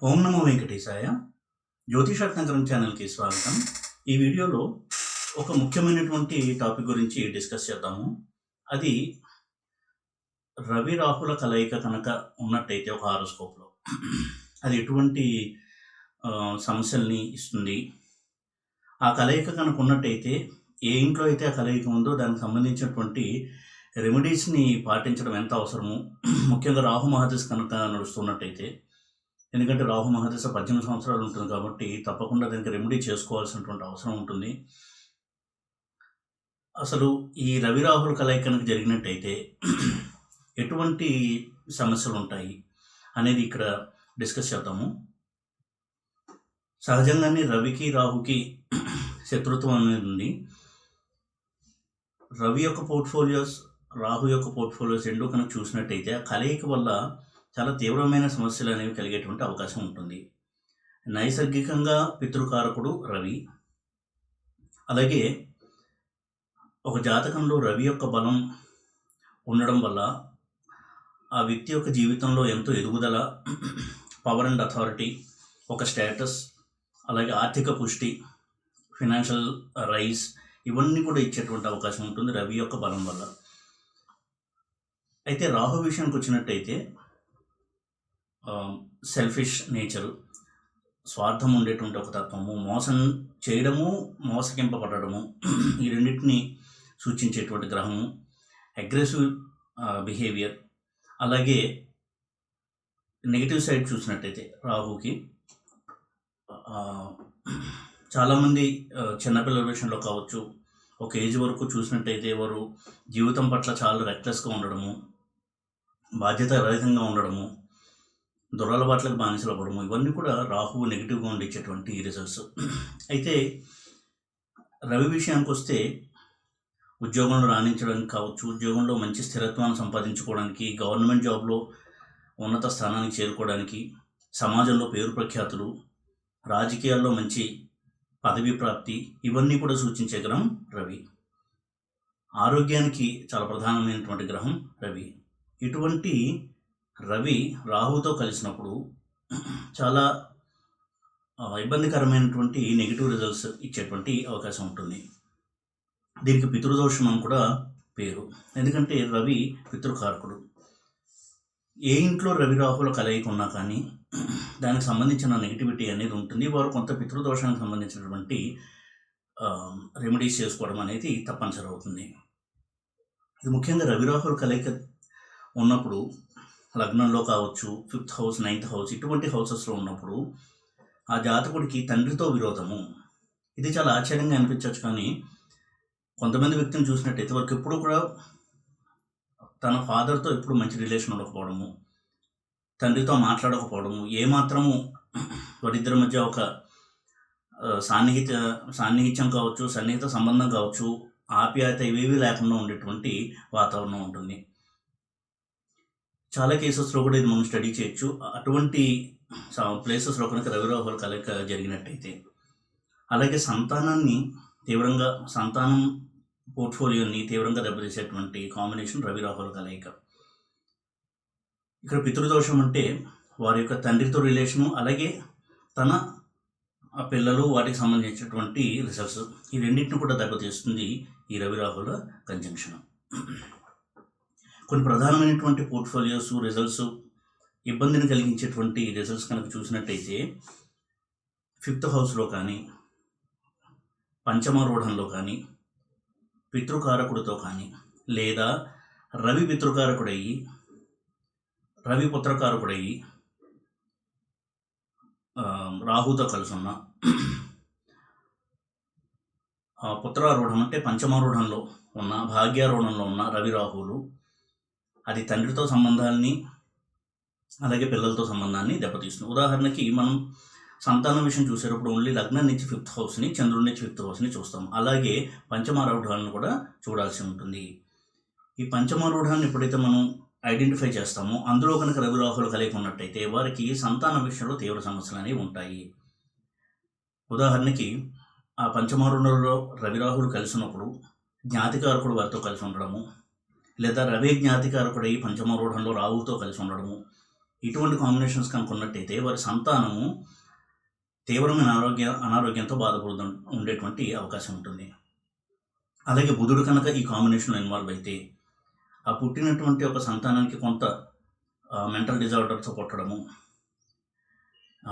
ఓం నమో వెంకటేశాయ. జ్యోతిషాత్నగరం ఛానల్కి స్వాగతం. ఈ వీడియోలో ఒక ముఖ్యమైనటువంటి టాపిక్ గురించి డిస్కస్ చేద్దాము. అది రవి రాహుల కలయిక కనుక ఉన్నట్టయితే ఒక హారోస్కోప్లో అది ఎటువంటి సమస్యల్ని ఇస్తుంది, ఆ కలయిక కనుక ఉన్నట్టయితే ఏ ఇంట్లో అయితే ఆ కలయిక ఉందో దానికి సంబంధించినటువంటి రెమెడీస్ని పాటించడం ఎంత అవసరము, ముఖ్యంగా రాహు మహాదశ కనుక నడుస్తున్నట్టయితే. ఎందుకంటే రాహు మహాదశ 18 సంవత్సరాలు ఉంటుంది కాబట్టి తప్పకుండా దానికి రెమెడీ చేసుకోవాల్సినటువంటి అవసరం ఉంటుంది. అసలు ఈ రవి రాహుల కలయిక కనుక జరిగినట్టయితే ఎటువంటి సమస్యలు ఉంటాయి అనేది ఇక్కడ డిస్కస్ చేద్దాము. సహజంగానే రవికి రాహుకి శత్రుత్వం అనేది ఉంది. రవి యొక్క పోర్ట్ఫోలియోస్, రాహు యొక్క పోర్ట్ఫోలియోస్ రెండూ కనుక చూసినట్టయితే ఆ కలయిక వల్ల చాలా తీవ్రమైన సమస్యలు అనేవి కలిగేటువంటి అవకాశం ఉంటుంది. నైసర్గికంగా పితృకారకుడు రవి. అలాగే ఒక జాతకంలో రవి యొక్క బలం ఉండడం వల్ల ఆ వ్యక్తి యొక్క జీవితంలో ఎంతో ఎదుగుదల, పవర్ అండ్ అథారిటీ, ఒక స్టేటస్, అలాగే ఆర్థిక పుష్టి, ఫినాన్షియల్ రైజ్, ఇవన్నీ కూడా ఇచ్చేటువంటి అవకాశం ఉంటుంది రవి యొక్క బలం వల్ల. అయితే రాహు విషయానికి వచ్చినట్టయితే సెల్ఫిష్ నేచరు, స్వార్థం ఉండేటువంటి ఒక తత్వము, మోసం చేయడము, మోసగింపబడము, ఈ రెండింటిని సూచించేటువంటి గ్రహము, అగ్రెసివ్ బిహేవియర్. అలాగే నెగిటివ్ సైడ్ చూసినట్టయితే రాహుకి చాలామంది చిన్నపిల్లల విషయంలో కావచ్చు, ఒక ఏజ్ వరకు చూసినట్టయితే వారు జీవితం పట్ల చాలా రెక్లెస్గా ఉండడము, బాధ్యత రహితంగా ఉండడము, దురలవాట్లకు బానిసలు అవ్వడము, ఇవన్నీ కూడా రాహువు నెగిటివ్గా ఉండిచ్చేటువంటి రిజల్ట్స్. అయితే రవి విషయానికి వస్తే ఉద్యోగంలో రాణించడానికి కావచ్చు, ఉద్యోగంలో మంచి స్థిరత్వాన్ని సంపాదించుకోవడానికి, గవర్నమెంట్ జాబ్లో ఉన్నత స్థానానికి చేరుకోవడానికి, సమాజంలో పేరు ప్రఖ్యాతులు, రాజకీయాల్లో మంచి పదవి ప్రాప్తి, ఇవన్నీ కూడా సూచించే గ్రహం రవి. ఆరోగ్యానికి చాలా ప్రధానమైనటువంటి గ్రహం రవి. ఇటువంటి రవి రాహుతో కలిసినప్పుడు చాలా ఇబ్బందికరమైనటువంటి నెగిటివ్ రిజల్ట్స్ ఇచ్చేటువంటి అవకాశం ఉంటుంది. దీనికి పితృదోషం అని కూడా పేరు. ఎందుకంటే రవి పితృకారకుడు. ఏ ఇంట్లో రవి రాహుల కలయిక ఉన్నా కానీ దానికి సంబంధించిన నెగిటివిటీ అనేది ఉంటుంది. వారు కొంత పితృదోషానికి సంబంధించినటువంటి రెమెడీస్ చేసుకోవడం అనేది తప్పనిసరి అవుతుంది. ఇది ముఖ్యంగా రవి రాహుల కలయిక ఉన్నప్పుడు లగ్నంలో కావచ్చు, 5th హౌస్, 9th హౌస్, ఇటువంటి హౌసెస్లో ఉన్నప్పుడు ఆ జాతకుడికి తండ్రితో విరోధము. ఇది చాలా ఆశ్చర్యంగా అనిపించవచ్చు, కానీ కొంతమంది వ్యక్తిని చూసినట్టయితే వారికి ఎప్పుడు కూడా తన ఫాదర్తో ఎప్పుడు మంచి రిలేషన్ ఉండకపోవడము, తండ్రితో మాట్లాడకపోవడము, ఏమాత్రము వారిద్దరి మధ్య ఒక సాన్నిహిత్యం కావచ్చు, సన్నిహిత సంబంధం కావచ్చు, ఆప్యాయత ఇవేవి లేకుండా ఉండేటువంటి వాతావరణం ఉంటుంది. చాలా కేసెస్లో కూడా ఇది మనం స్టడీ చేయొచ్చు. అటువంటి ప్లేసెస్లో కనుక రవి రాహుల కలయిక జరిగినట్టయితే. అలాగే సంతానం పోర్ట్ఫోలియోని తీవ్రంగా దెబ్బతీసేటువంటి కాంబినేషన్ రవి రాహుల కలయిక. ఇక్కడ పితృదోషం అంటే వారి యొక్క తండ్రితో రిలేషను, అలాగే తన పిల్లలు, వాటికి సంబంధించినటువంటి రిజల్ట్స్, ఈ రెండింటిని కూడా దెబ్బతీస్తుంది ఈ రవి రాహుల కంజంక్షన్. కొన్ని ప్రధానమైనటువంటి పోర్ట్ఫోలియోస్, రిజల్ట్స్, ఇబ్బందిని కలిగించేటువంటి రిజల్ట్స్ కనుక చూసినట్టయితే 5th హౌస్లో కానీ, పంచమారూఢంలో కానీ, పితృకారకుడితో కానీ, లేదా రవి పితృకారకుడయ్యి రవి పుత్రకారకుడయ్యి రాహుతో కలిసి ఉన్న, పుత్రారూఢం అంటే పంచమారూఢంలో ఉన్న, భాగ్యారూఢంలో ఉన్న రవి రాహువులు, అది తండ్రితో సంబంధాలని, అలాగే పిల్లలతో సంబంధాన్ని దెబ్బతీస్తుంది. ఉదాహరణకి మనం సంతానం విషయం చూసేటప్పుడు ఓన్లీ లగ్నం నుంచి 5th హౌస్ని, చంద్రుడి నుంచి 5th హౌస్ని చూస్తాం. అలాగే పంచమారూఢాలను కూడా చూడాల్సి ఉంటుంది. ఈ పంచమారూఢాన్ని ఎప్పుడైతే మనం ఐడెంటిఫై చేస్తామో అందులో కనుక రవి రాహుల కలయిక ఉన్నట్టయితే వారికి సంతాన విషయంలో తీవ్ర సమస్యలు అనేవి ఉంటాయి. ఉదాహరణకి ఆ పంచమారూఢంలో రవి రాహులు కలిసి ఉన్నప్పుడు జ్ఞాతికారకుడు వారితో కలిసి ఉండడము, లేదా రవి జ్ఞాతికారకుడై పంచమారూఢంలో రాహుతో కలిసి ఉండడము, ఇటువంటి కాంబినేషన్స్ కనుక ఉన్నట్టయితే వారి సంతానము తీవ్రమైన అనారోగ్యంతో బాధపడుతూ ఉండేటువంటి అవకాశం ఉంటుంది. అలాగే బుధుడు కనుక ఈ కాంబినేషన్లో ఇన్వాల్వ్ అయితే ఆ పుట్టినటువంటి ఒక సంతానానికి కొంత మెంటల్ డిజార్డర్తో పుట్టడము,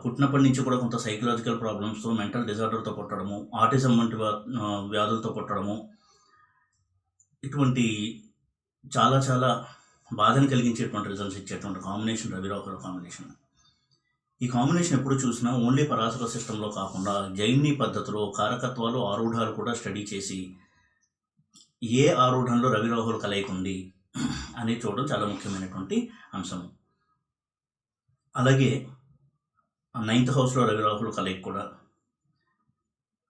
పుట్టినప్పటి నుంచి కూడా కొంత సైకలాజికల్ ప్రాబ్లమ్స్తో మెంటల్ డిజార్డర్తో పుట్టడము, ఆటిజం వంటి వ్యాధులతో పుట్టడము, ఇటువంటి చాలా చాలా బాధను కలిగించేటువంటి రిజల్ట్స్ ఇచ్చేటువంటి కాంబినేషన్ రవి రాహుల కాంబినేషన్. ఈ కాంబినేషన్ ఎప్పుడు చూసినా ఓన్లీ పరాశర సిస్టంలో కాకుండా జైమిని పద్ధతిలో కారకత్వాలు ఆరూఢాలు కూడా స్టడీ చేసి ఏ ఆరూఢంలో రవి రాహుల కలయిక ఉంది అనేది చూడడం చాలా ముఖ్యమైనటువంటి అంశం. అలాగే 9th హౌస్లో రవి రాహుల కలయిక కూడా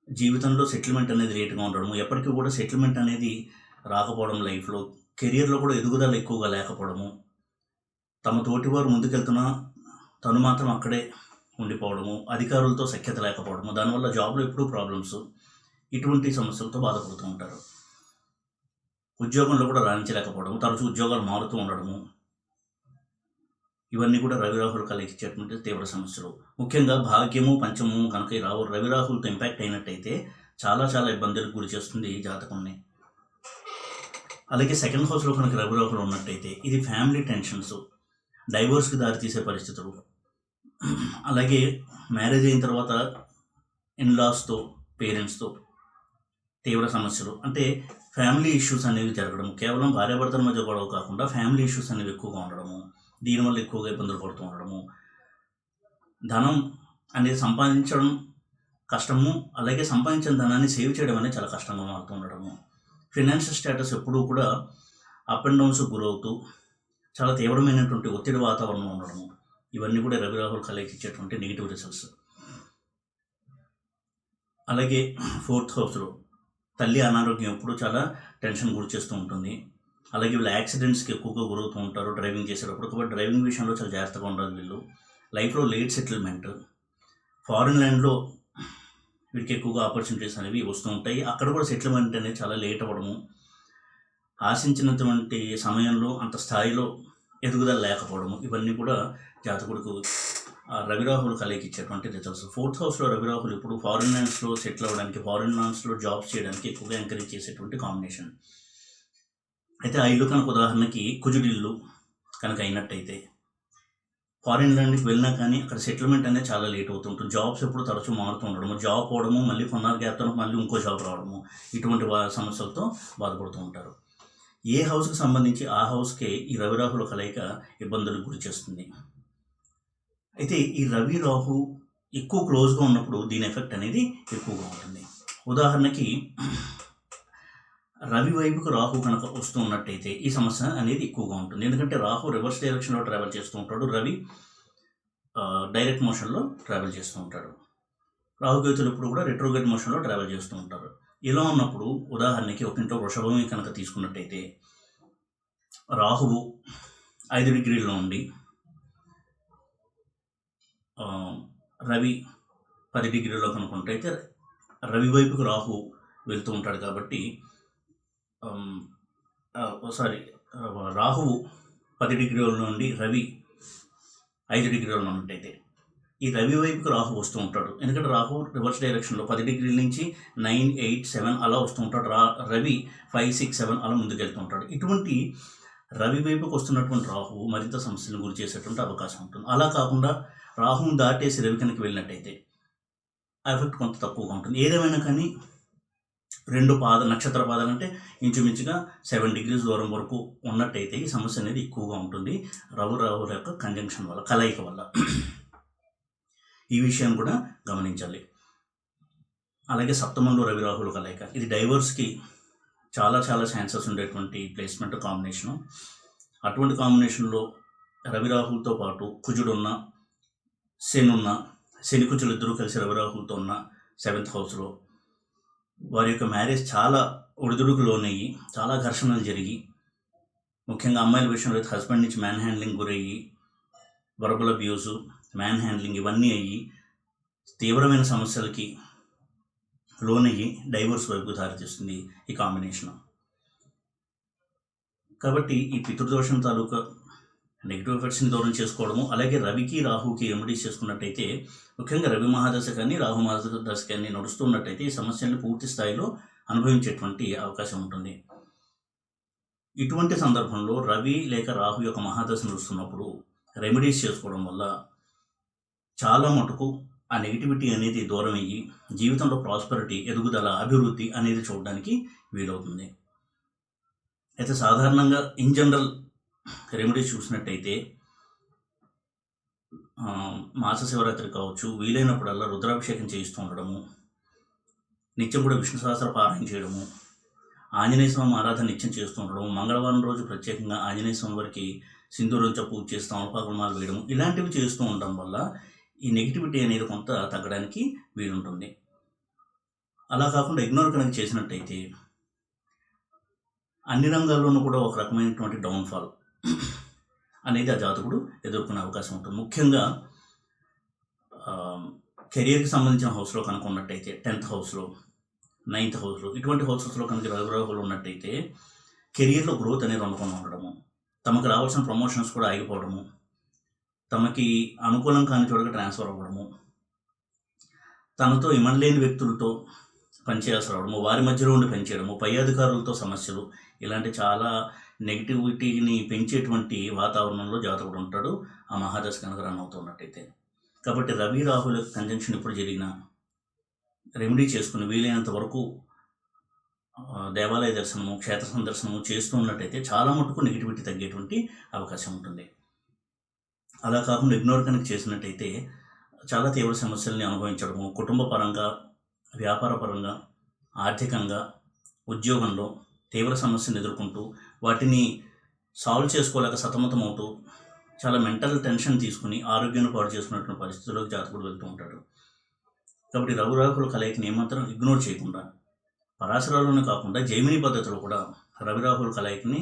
జీవితంలో సెటిల్మెంట్ అనేది లేట్గా ఉండడం, ఎప్పటికీ కూడా సెటిల్మెంట్ అనేది రాకపోవడం, లైఫ్లో కెరియర్లో కూడా ఎదుగుదల ఎక్కువగా లేకపోవడము, తమ తోటివారు ముందుకెళ్తున్నా తను మాత్రం అక్కడే ఉండిపోవడము, అధికారులతో సఖ్యత లేకపోవడము, దానివల్ల జాబ్లో ఎప్పుడూ ప్రాబ్లమ్స్, ఇటువంటి సమస్యలతో బాధపడుతూ ఉంటారు. ఉద్యోగంలో కూడా రాణించలేకపోవడము, తరచూ ఉద్యోగాలు మారుతూ ఉండడము, ఇవన్నీ కూడా రవి రాహులు కలిగించేటువంటి తీవ్ర సమస్యలు. ముఖ్యంగా భాగ్యము పంచము కనుక ఈ రవి రాహులతో ఇంపాక్ట్ అయినట్టయితే చాలా చాలా ఇబ్బందులకు గురి చేస్తుంది ఈ జాతకంని. అలాగే 2nd హౌస్లో కనుక రవి రాహులు ఉన్నట్టయితే ఇది ఫ్యామిలీ టెన్షన్స్, డైవోర్స్కి దారితీసే పరిస్థితులు, అలాగే మ్యారేజ్ అయిన తర్వాత ఇన్లాస్తో పేరెంట్స్తో తీవ్ర సమస్యలు, అంటే ఫ్యామిలీ ఇష్యూస్ అనేవి జరగడం, కేవలం భార్యాభర్తల మధ్య గొడవ కాకుండా ఫ్యామిలీ ఇష్యూస్ అనేవి ఎక్కువగా ఉండడము, దీనివల్ల ఎక్కువగా ఇబ్బందులు పడుతూ ఉండడము, ధనం అనేది సంపాదించడం కష్టము, అలాగే సంపాదించిన ధనాన్ని సేవ్ చేయడం అనేది చాలా కష్టంగా మారుతూ ఉండడము, ఫినాన్షియల్ స్టేటస్ ఎప్పుడూ కూడా అప్ అండ్ డౌన్స్ గురవుతూ చాలా తీవ్రమైనటువంటి ఒత్తిడి వాతావరణం ఉండడము, ఇవన్నీ కూడా రవి రాహుల్ కలయిక ఇచ్చేటువంటి నెగిటివ్ రిజల్ట్స్. అలాగే 4th హౌస్లో తల్లి అనారోగ్యం ఎప్పుడు చాలా టెన్షన్ గురి చేస్తూ ఉంటుంది. అలాగే వీళ్ళు యాక్సిడెంట్స్కి ఎక్కువగా గురవుతూ ఉంటారు డ్రైవింగ్ చేసేటప్పుడు, కాబట్టి డ్రైవింగ్ విషయంలో చాలా జాగ్రత్తగా ఉండాలి వీళ్ళు. లైఫ్లో లేట్ సెటిల్మెంట్, ఫారిన్ ల్యాండ్లో వీటికి ఎక్కువగా ఆపర్చునిటీస్ అనేవి వస్తూ ఉంటాయి, అక్కడ కూడా సెటిల్మెంట్ అనేది చాలా లేట్ అవ్వడము, ఆశించినటువంటి సమయంలో అంత స్థాయిలో ఎదుగుదల లేకపోవడము, ఇవన్నీ కూడా జాతకుడికి రవి రాహులు కలయిక ఇచ్చేటువంటి రిజల్ట్స్. 4th హౌస్లో రవి రాహులు ఇప్పుడు ఫారిన్ ల్యాండ్స్లో సెటిల్ అవ్వడానికి, ఫారిన్ ల్యాండ్స్లో జాబ్స్ చేయడానికి ఎక్కువగా ఎంకరేజ్ చేసేటువంటి కాంబినేషన్. అయితే ఆ ఇల్లు కనుక ఉదాహరణకి కుజుడిల్లు కనుక అయినట్టయితే ఫారిన్ ల్యాండ్కి వెళ్ళినా కానీ అక్కడ సెటిల్మెంట్ అనేది చాలా లేట్ అవుతుంటుంది, జాబ్స్ ఎప్పుడు తరచూ మారుతూ ఉండడము, జాబ్ పోవడము, మళ్ళీ కొన్నాళ్ళ గ్యాప్తో మళ్ళీ ఇంకో జాబ్ రావడము, ఇటువంటి సమస్యలతో బాధపడుతూ ఉంటారు. ఏ హౌస్కి సంబంధించి ఆ హౌస్కే ఈ రవి రాహుల కలయిక ఇబ్బందులకు గురి చేస్తుంది. అయితే ఈ రవి రాహు ఎక్కువ క్లోజ్గా ఉన్నప్పుడు దీని ఎఫెక్ట్ అనేది ఎక్కువగా ఉంటుంది. ఉదాహరణకి రవి వైపుకు రాహు కనుక వస్తూ ఉన్నట్టయితే ఈ సమస్య అనేది ఎక్కువగా ఉంటుంది, ఎందుకంటే రాహు రివర్స్ డైరెక్షన్లో ట్రావెల్ చేస్తూ ఉంటాడు, రవి డైరెక్ట్ మోషన్లో ట్రావెల్ చేస్తూ ఉంటాడు. రాహుకేతులు ఎప్పుడు కూడా రెట్రోగ్రేడ్ మోషన్లో ట్రావెల్ చేస్తూ ఉంటారు. ఇలా ఉన్నప్పుడు ఉదాహరణకి ఒక ఇంట్లో వృషభమి కనుక తీసుకున్నట్టయితే రాహువు 5 డిగ్రీల్లో ఉండి రవి 10 డిగ్రీలో కనుకుంటైతే రవి వైపుకు రాహు వెళ్తూ ఉంటాడు కాబట్టి రాహువు 10 డిగ్రీల నుండి రవి 5 డిగ్రీలో ఉన్నట్టయితే ఈ రవి వైపుకి రాహు వస్తూ ఉంటాడు, ఎందుకంటే రాహు రివర్స్ డైరెక్షన్లో 10 డిగ్రీల నుంచి 9, 8, 7 అలా వస్తూ ఉంటాడు, రవి 5, 6, 7 అలా ముందుకెళ్తూ ఉంటాడు. ఇటువంటి రవి వైపుకి వస్తున్నటువంటి రాహువు మరింత సమస్యను గురి చేసేటువంటి అవకాశం ఉంటుంది. అలా కాకుండా రాహువుని దాటేసి రవి కనుక వెళ్ళినట్టయితే ఆ ఎఫెక్ట్ కొంత తక్కువగా ఉంటుంది. ఏదేమైనా కానీ 2 నక్షత్ర పాదాలు అంటే ఇంచుమించుగా 7 డిగ్రీస్ దూరం వరకు ఉన్నట్టయితే ఈ సమస్య అనేది ఎక్కువగా ఉంటుంది రాహుల యొక్క కంజంక్షన్ వల్ల, కలయిక వల్ల. ఈ విషయాన్ని కూడా గమనించాలి. అలాగే 7th రవి రాహుల కలయిక, ఇది డైవర్స్కి చాలా చాలా ఛాన్సెస్ ఉండేటువంటి ప్లేస్మెంట్ కాంబినేషను. అటువంటి కాంబినేషన్లో రవి రాహులతో పాటు కుజుడున్న, శని కుజులు ఇద్దరూ కలిసి రవి రాహులతో ఉన్న 7th హౌస్లో వారి యొక్క మ్యారేజ్ చాలా ఒడిదుడుకు లోనయ్యి, చాలా ఘర్షణలు జరిగి, ముఖ్యంగా అమ్మాయిల విషయంలో అయితే హస్బెండ్ నుంచి మ్యాన్ హ్యాండ్లింగ్ గురయ్యి, వర్బల్ అబ్యూజు, మ్యాన్ హ్యాండ్లింగ్ ఇవన్నీ అయ్యి తీవ్రమైన సమస్యలకి లోనయ్యి డైవర్స్ వైపు దారితీస్తుంది ఈ కాంబినేషన్. కాబట్టి ఈ పితృదోషం తాలూకా నెగిటివ్ ఎఫెక్ట్స్ని దూరం చేసుకోవడము. అలాగే రవికి రాహుకి రెమెడీస్ చేసుకున్నట్టయితే, ముఖ్యంగా రవి మహాదశ కానీ రాహు మహాదశ కానీ నడుస్తున్నట్టయితే ఈ సమస్యల్ని పూర్తి స్థాయిలో అనుభవించేటువంటి అవకాశం ఉంటుంది. ఇటువంటి సందర్భంలో రవి లేక రాహు యొక్క మహాదశ నడుస్తున్నప్పుడు రెమెడీస్ చేసుకోవడం వల్ల చాలా మటుకు ఆ నెగిటివిటీ అనేది దూరం అయ్యి జీవితంలో ప్రాస్పరిటీ, ఎదుగుదల, అభివృద్ధి అనేది చూడడానికి వీలవుతుంది. అయితే సాధారణంగా ఇన్ జనరల్ రెమెడీస్ చూసినట్టయితే మాస శివరాత్రి కావచ్చు, వీలైనప్పుడల్లా రుద్రాభిషేకం చేయిస్తూ ఉండడము, నిత్యం కూడా విష్ణు సహస్ర పారాయణ చేయడము, ఆంజనేయ స్వామి ఆరాధన నిత్యం చేస్తూ ఉండడం, మంగళవారం రోజు ప్రత్యేకంగా ఆంజనేయ స్వామి వారికి సింధూరంతో పూజ చేస్తూ తమలపాకుమాలు వేయడం, ఇలాంటివి చేస్తూ ఉండడం వల్ల ఈ నెగిటివిటీ అనేది కొంత తగ్గడానికి వీలుంటుంది. అలా కాకుండా ఇగ్నోర్ కనుక చేసినట్టయితే అన్ని రంగాల్లోనూ కూడా ఒక రకమైనటువంటి డౌన్ఫాల్ అనేది ఆ జాతకుడు ఎదుర్కొనే అవకాశం ఉంటుంది. ముఖ్యంగా కెరియర్కి సంబంధించిన హౌస్లో కనుక ఉన్నట్టయితే 10th హౌస్లో, 9th హౌస్లో, ఇటువంటి హౌసెస్లో కనుక రవిరాహులు ఉన్నట్టయితే కెరియర్లో గ్రోత్ అనేది ఉండకుండా ఉండడము, తమకు రావాల్సిన ప్రమోషన్స్ కూడా ఆగిపోవడము, తమకి అనుకూలం కాని చోటుగా ట్రాన్స్ఫర్ అవ్వడము, తనతో ఇమడలేని వ్యక్తులతో పనిచేయాల్సి రావడము, వారి మధ్యలో ఉండి పనిచేయడము, పై అధికారులతో సమస్యలు, ఇలాంటి చాలా నెగిటివిటీని పెంచేటువంటి వాతావరణంలో జాతకుడు ఉంటాడు ఆ మహాదశ కనుక రన్ అవుతున్నట్టయితే. కాబట్టి రవి రాహుల కంజంక్షన్ ఎప్పుడు జరిగినా రెమెడీ చేసుకుని వీలైనంత వరకు దేవాలయ దర్శనము, క్షేత్ర సందర్శనము చేస్తూ ఉన్నట్టయితే చాలా మటుకు నెగిటివిటీ తగ్గేటువంటి అవకాశం ఉంటుంది. అలా కాకుండా ఇగ్నోర్ కనుక చేసినట్టయితే చాలా తీవ్ర సమస్యల్ని అనుభవించడము, కుటుంబ పరంగా, వ్యాపార పరంగా, ఆర్థికంగా, ఉద్యోగంలో తీవ్ర సమస్యను ఎదుర్కొంటూ వాటిని సాల్వ్ చేసుకోలేక సతమతమవుతూ చాలా మెంటల్ టెన్షన్ తీసుకుని ఆరోగ్యాన్ని పాడు చేసుకున్నటువంటి పరిస్థితుల్లోకి జాతకుడు వెళ్తూ ఉంటాడు. కాబట్టి రవిరాహుల కలయికని ఏమాత్రం ఇగ్నోర్ చేయకుండా, పరాశరాల్లోనే కాకుండా జైమిని పద్ధతిలో కూడా రవిరాహుల కలయికని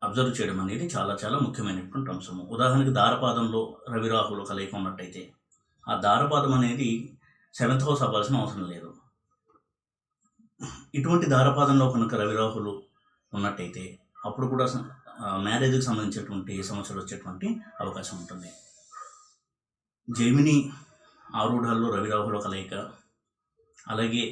అబ్జర్వ్ చేయడం అనేది చాలా చాలా ముఖ్యమైనటువంటి అంశము. ఉదాహరణకి దారపాదంలో రవిరాహుల కలయిక ఉన్నట్టయితే ఆ దారపాదం అనేది 7th హౌస్ అవ్వాల్సిన అవసరం లేదు. ఇటువంటి దారపాదంలో కనుక రవిరాహులు ఉన్నట్టయితే అప్పుడు కూడా మ్యారేజ్కి సంబంధించినటువంటి సమస్యలు వచ్చేటువంటి అవకాశం ఉంటుంది. జైమిని ఆరూఢాల్లో రవిరాహుల కలయిక, అలాగే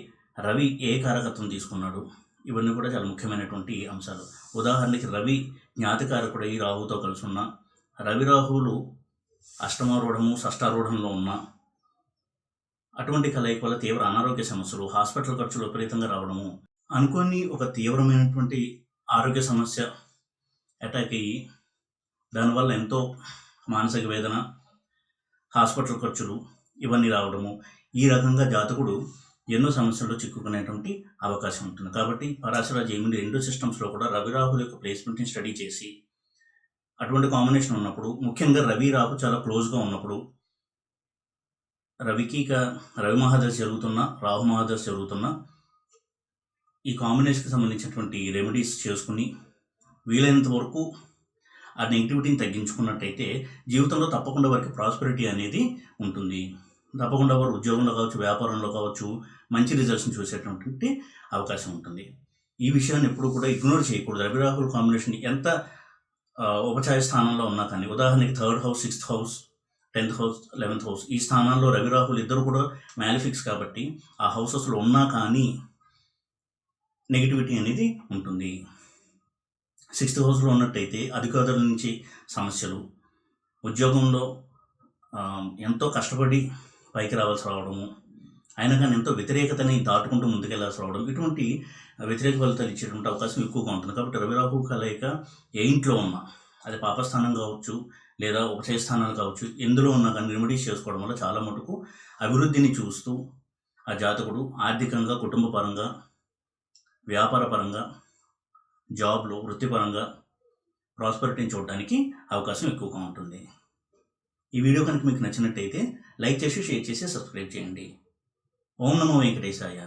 రవి ఏ కారకత్వం తీసుకున్నాడు, ఇవన్నీ కూడా చాలా ముఖ్యమైనటువంటి అంశాలు. ఉదాహరణకి రవి జ్ఞాతికారకుడై రాహుతో కలిసి ఉన్న, రవిరాహువులు అష్టమారూఢము, షష్టారూఢంలో ఉన్న అటువంటి కలయిక వల్ల తీవ్ర అనారోగ్య సమస్యలు, హాస్పిటల్ ఖర్చులు విపరీతంగా రావడము, అనుకోని ఒక తీవ్రమైనటువంటి ఆరోగ్య సమస్య అటాక్ అయ్యి దానివల్ల ఎంతో మానసిక వేదన, హాస్పిటల్ ఖర్చులు ఇవన్నీ రావడము, ఈ రకంగా జాతకుడు ఎన్నో సమస్యల్లో చిక్కుకునేటువంటి అవకాశం ఉంటుంది. కాబట్టి పరాశర జైమిని 2 సిస్టమ్స్లో కూడా రవిరాహుల యొక్క ప్లేస్మెంట్ని స్టడీ చేసి అటువంటి కాంబినేషన్ ఉన్నప్పుడు, ముఖ్యంగా రవి రాహు చాలా క్లోజ్గా ఉన్నప్పుడు, రవి మహాదశ జరుగుతున్నా, రాహు మహాదశ జరుగుతున్నా ఈ కాంబినేషన్కి సంబంధించినటువంటి రెమెడీస్ చేసుకుని వీలైనంత వరకు ఆ నెగిటివిటీని తగ్గించుకున్నట్టయితే జీవితంలో తప్పకుండా వారికి ప్రాస్పెరిటీ అనేది ఉంటుంది. తప్పకుండా వారు ఉద్యోగంలో కావచ్చు, వ్యాపారంలో కావచ్చు మంచి రిజల్ట్స్ని చూసేటువంటి అవకాశం ఉంటుంది. ఈ విషయాన్ని ఎప్పుడు కూడా ఇగ్నోర్ చేయకూడదు. రవిరాహుల కాంబినేషన్ ఎంత ఉపచాయ స్థానంలో ఉన్నా కానీ, ఉదాహరణకి 3rd house, 6th house, 10th house, 11th house, ఈ స్థానాల్లో రవిరాహులు ఇద్దరు కూడా మ్యాలిఫిక్స్ కాబట్టి ఆ హౌసెస్లో ఉన్నా కానీ నెగిటివిటీ అనేది ఉంటుంది. 6th హౌస్లో ఉన్నట్టయితే అధికారుల నుంచి సమస్యలు, ఉద్యోగంలో ఎంతో కష్టపడి పైకి రావాల్సి రావడము, అయినా కానీ ఎంతో వ్యతిరేకతని దాటుకుంటూ ముందుకెళ్లాల్సి రావడం, ఇటువంటి వ్యతిరేక ఫలితాలు ఇచ్చేటువంటి అవకాశం ఎక్కువగా ఉంటుంది. కాబట్టి రవిరాహు కలయిక ఏ ఇంట్లో ఉన్నా, అది పాపస్థానం కావచ్చు లేదా ఉపచయ స్థానాలు కావచ్చు, ఎందులో ఉన్నా కానీ రెమెడీస్ చేసుకోవడం వల్ల చాలా మటుకు అభివృద్ధిని చూస్తూ ఆ జాతకుడు ఆర్థికంగా, కుటుంబ పరంగా, వ్యాపార పరంగా, జాబ్లో, వృత్తిపరంగా ప్రాస్పరిటీని చూడడానికి అవకాశం ఎక్కువగా ఉంటుంది. ఈ వీడియో కనుక మీకు నచ్చినట్టయితే లైక్ చేసి, షేర్ చేసి, సబ్స్క్రైబ్ చేయండి. ఓం నమో వెంకటేశాయ.